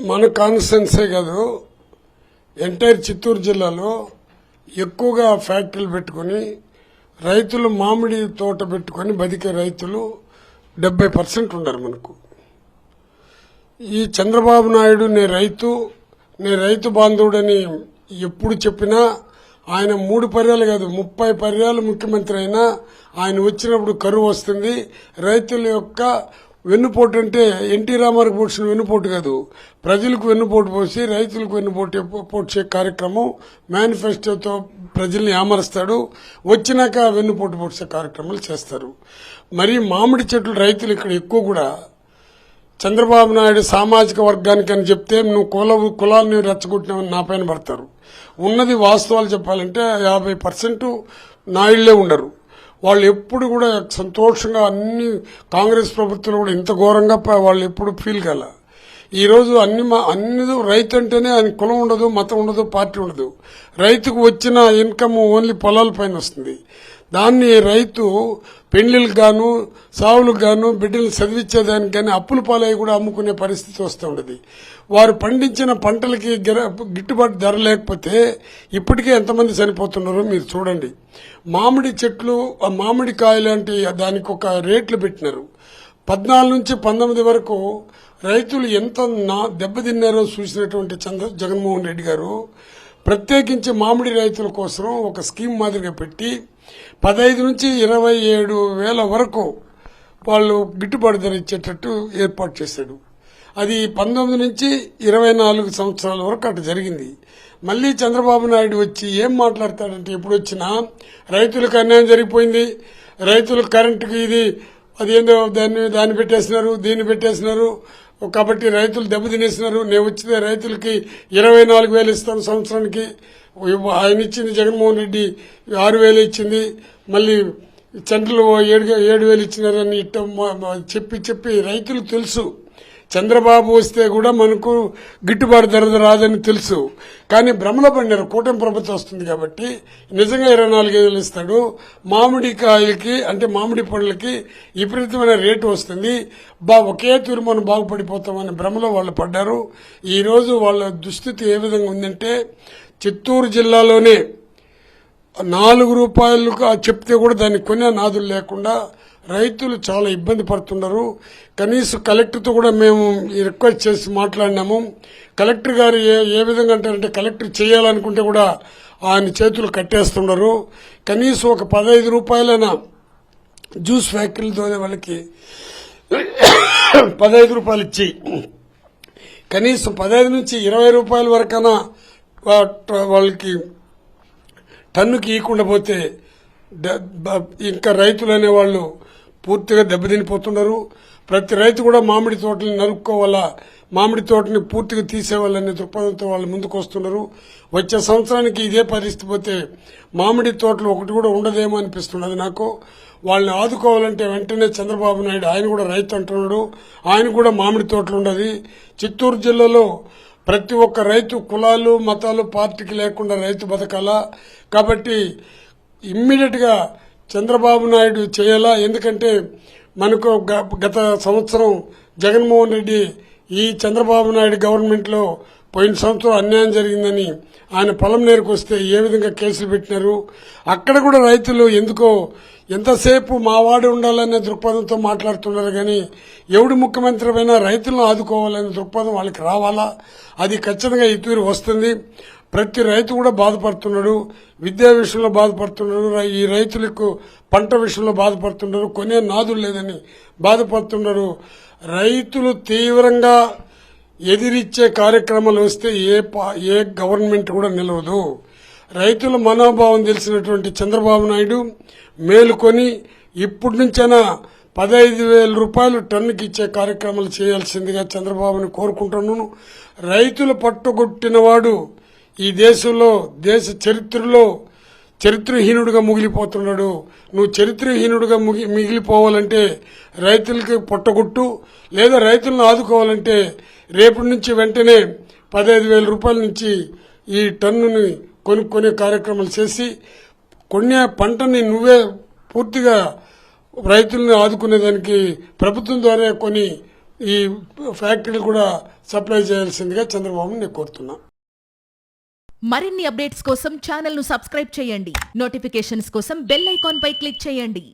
మన కాన్స్టిట్యున్సీ కాదు, ఎంటైర్ చిత్తూరు జిల్లాలో ఎక్కువగా ఫ్యాక్టరీలు పెట్టుకుని రైతులు మామిడి తోట పెట్టుకుని బతికే రైతులు 70% ఉన్నారు మనకు. ఈ చంద్రబాబు నాయుడు నే రైతు బాంధవుడని ఎప్పుడు చెప్పినా ఆయన 3 పర్యాలు కాదు 30 పర్యాలు ముఖ్యమంత్రి అయినా ఆయన వచ్చినప్పుడు కరువు వస్తుంది. రైతుల యొక్క వెన్నుపోటు అంటే ఎన్టీ రామారావు పోసిన వెన్నుపోటు కాదు, ప్రజలకు వెన్నుపోటు పోసి రైతులకు వెన్నుపోటు పోడ్చే కార్యక్రమం మేనిఫెస్టోతో ప్రజల్ని ఆమరుస్తాడు. వచ్చినాక వెన్నుపోటు పోడ్చే కార్యక్రమాలు చేస్తారు. మరి మామిడి చెట్లు రైతులు ఇక్కడ ఎక్కువ కూడా చంద్రబాబు నాయుడు సామాజిక వర్గానికి అని చెప్తే నువ్వు కులాన్ని రెచ్చగొట్టినావని నా పైన పడతారు. ఉన్నది వాస్తవాలు చెప్పాలంటే 50% నాయుళ్లే ఉండరు. వాళ్ళు ఎప్పుడు కూడా సంతోషంగా అన్ని కాంగ్రెస్ ప్రభుత్వంలో కూడా ఇంత ఘోరంగా వాళ్ళు ఎప్పుడు ఫీల్ కాల. ఈరోజు అన్ని రైతు అంటేనే ఆయన కులం ఉండదు, మతం ఉండదు, పార్టీ ఉండదు. రైతుకు వచ్చిన ఇన్కమ్ ఓన్లీ పొలాల పైన వస్తుంది. దాన్ని రైతు పెళ్లిళ్ళకు గాను సావులకు గాను బిడ్డలు చదివించేదానికి కానీ అప్పుల పాలయ్యి కూడా అమ్ముకునే పరిస్థితి వస్తూ ఉండదు. వారు పండించిన పంటలకి గిట్టుబాటు ధర లేకపోతే ఇప్పటికే ఎంతమంది చనిపోతున్నారో మీరు చూడండి. మామిడి చెట్లు మామిడి కాయ లాంటి దానికి ఒక రేట్లు పెట్టినారు. 14 నుంచి 19 వరకు రైతులు ఎంత దెబ్బతిన్నారో చూసినటువంటి జగన్మోహన్ రెడ్డి గారు ప్రత్యేకించి మామిడి రైతుల కోసం ఒక స్కీమ్ మాదిరిగా పెట్టి 15 నుంచి 27 వేల వరకు వాళ్ళు గిట్టుబాటు ధర ఇచ్చేటట్టు ఏర్పాటు చేశాడు. అది 19 నుంచి 24 సంవత్సరాల వరకు అటు జరిగింది. మళ్లీ చంద్రబాబు నాయుడు వచ్చి ఏం మాట్లాడతాడంటే ఎప్పుడు వచ్చినా రైతులకు అన్యాయం జరిగిపోయింది, రైతులకు కరెంటుకి ఇది అదేందో దాన్ని పెట్టేసినారు, దీన్ని పెట్టేసినారు కాబట్టి రైతులు దెబ్బతినేసినారు. నేను వచ్చితే రైతులకి 24,000 ఇస్తాను సంవత్సరానికి. ఆయన ఇచ్చింది జగన్మోహన్ రెడ్డి 6,000 ఇచ్చింది, మళ్ళీ సెంట్రల్ 7,000 ఇచ్చినారని చెప్పి రైతులు తెలుసు. చంద్రబాబు వస్తే కూడా మనకు గిట్టుబాటు ధర రాదని తెలుసు. కానీ భ్రమలో పడినారు. కూటమి ప్రభుత్వం వస్తుంది కాబట్టి నిజంగా 24,000 ఇస్తాడు. మామిడికాయలకి అంటే మామిడి పండ్లకి విపరీతమైన రేటు వస్తుంది. ఒకే తూరు మనం బాగుపడిపోతామని భ్రమలో వాళ్ళు పడ్డారు. ఈ రోజు వాళ్ళ దుస్థితి ఏ విధంగా ఉందంటే చిత్తూరు జిల్లాలోనే 4 రూపాయలు చెప్తే కూడా దాన్ని కొనే నాదులు లేకుండా రైతులు చాలా ఇబ్బంది పడుతున్నారు. కనీసం కలెక్టర్తో కూడా మేము రిక్వెస్ట్ చేసి మాట్లాడినాము. కలెక్టర్ గారు ఏ విధంగా అంటారంటే కలెక్టర్ చేయాలనుకుంటే కూడా ఆయన చేతులు కట్టేస్తున్నారు. కనీసం ఒక 15 రూపాయలైనా జ్యూస్ ఫ్యాక్టరీలతో వాళ్ళకి 15 రూపాయలు ఇచ్చి కనీసం 15 నుంచి 20 రూపాయల వరకైనా వాళ్ళకి టన్నుకి ఇవ్వకుండా పోతే ఇంకా రైతులు అనేవాళ్ళు పూర్తిగా దెబ్బతినిపోతున్నారు. ప్రతి రైతు కూడా మామిడి తోటని నరుక్కోవాలా, మామిడి తోటని పూర్తిగా తీసేవాళ్ళనే దృక్పథంతో వాళ్ళు ముందుకు వస్తున్నారు. వచ్చే సంవత్సరానికి ఇదే పరిస్థితి పోతే మామిడి తోటలు ఒకటి కూడా ఉండదేమో అనిపిస్తున్నది నాకు. వాళ్ళని ఆదుకోవాలంటే వెంటనే చంద్రబాబు నాయుడు ఆయన కూడా రైతు అంటున్నాడు, ఆయన కూడా మామిడి తోటలు ఉండదు. చిత్తూరు జిల్లాలో ప్రతి ఒక్క రైతు కులాలు మతాలు పార్టీకి లేకుండా రైతు బతకాలా. కాబట్టి ఇమ్మీడియట్ గా చంద్రబాబు నాయుడు చేయాలా. ఎందుకంటే మనకు గత సంవత్సరం జగన్మోహన్ రెడ్డి ఈ చంద్రబాబు నాయుడు గవర్నమెంట్ లో పోయిన సంవత్సరం అన్యాయం జరిగిందని ఆయన పొలం నేరుకు వస్తే ఏ విధంగా కేసులు పెట్టినారు. అక్కడ కూడా రైతులు ఎందుకో ఎంతసేపు మావాడు ఉండాలనే దృక్పథంతో మాట్లాడుతున్నారు. కానీ ఎవడు ముఖ్యమంత్రి అయినా రైతులను ఆదుకోవాలనే దృక్పథం వాళ్ళకి రావాలా. అది ఖచ్చితంగా ఈ తీరు వస్తుంది. ప్రతి రైతు కూడా బాధపడుతున్నాడు, విద్యా విషయంలో బాధపడుతున్నాడు, ఈ రైతులకు పంట విషయంలో బాధపడుతున్నారు, కొనే నాదులు లేదని బాధపడుతున్నారు. రైతులు తీవ్రంగా ఎదిరిచ్చే కార్యక్రమాలు వస్తే ఏ గవర్నమెంట్ కూడా నిలవదు. రైతుల మనోభావం తెలిసినటువంటి చంద్రబాబు నాయుడు మేలుకొని ఇప్పటి నుంచైనా 15,000 రూపాయలు టన్నుకి ఇచ్చే కార్యక్రమాలు చేయాల్సిందిగా చంద్రబాబుని కోరుకుంటున్నాను. రైతులు పట్టుకొట్టినవాడు ఈ దేశంలో దేశ చరిత్రలో చరిత్రహీనుడిగా మిగిలిపోతున్నాడు. నువ్వు చరిత్రహీనుడిగా మిగిలిపోవాలంటే రైతులకి పొట్టగొట్టు, లేదా రైతులను ఆదుకోవాలంటే రేపటి నుంచి వెంటనే 15,000 రూపాయల నుంచి ఈ టన్నుని కొనుక్కునే కార్యక్రమాలు చేసి కొనే పంటని నువ్వే పూర్తిగా రైతులను ఆదుకునేదానికి ప్రభుత్వం ద్వారా కొని ఈ ఫ్యాక్టరీలు కూడా సప్లై చేయాల్సిందిగా చంద్రబాబుని నేను కోరుతున్నా. మరిన్ని అప్డేట్స్ కోసం ఛానల్ ను సబ్స్క్రైబ్ చేయండి. నోటిఫికేషన్స్ కోసం బెల్ ఐకాన్ పై క్లిక్ చేయండి.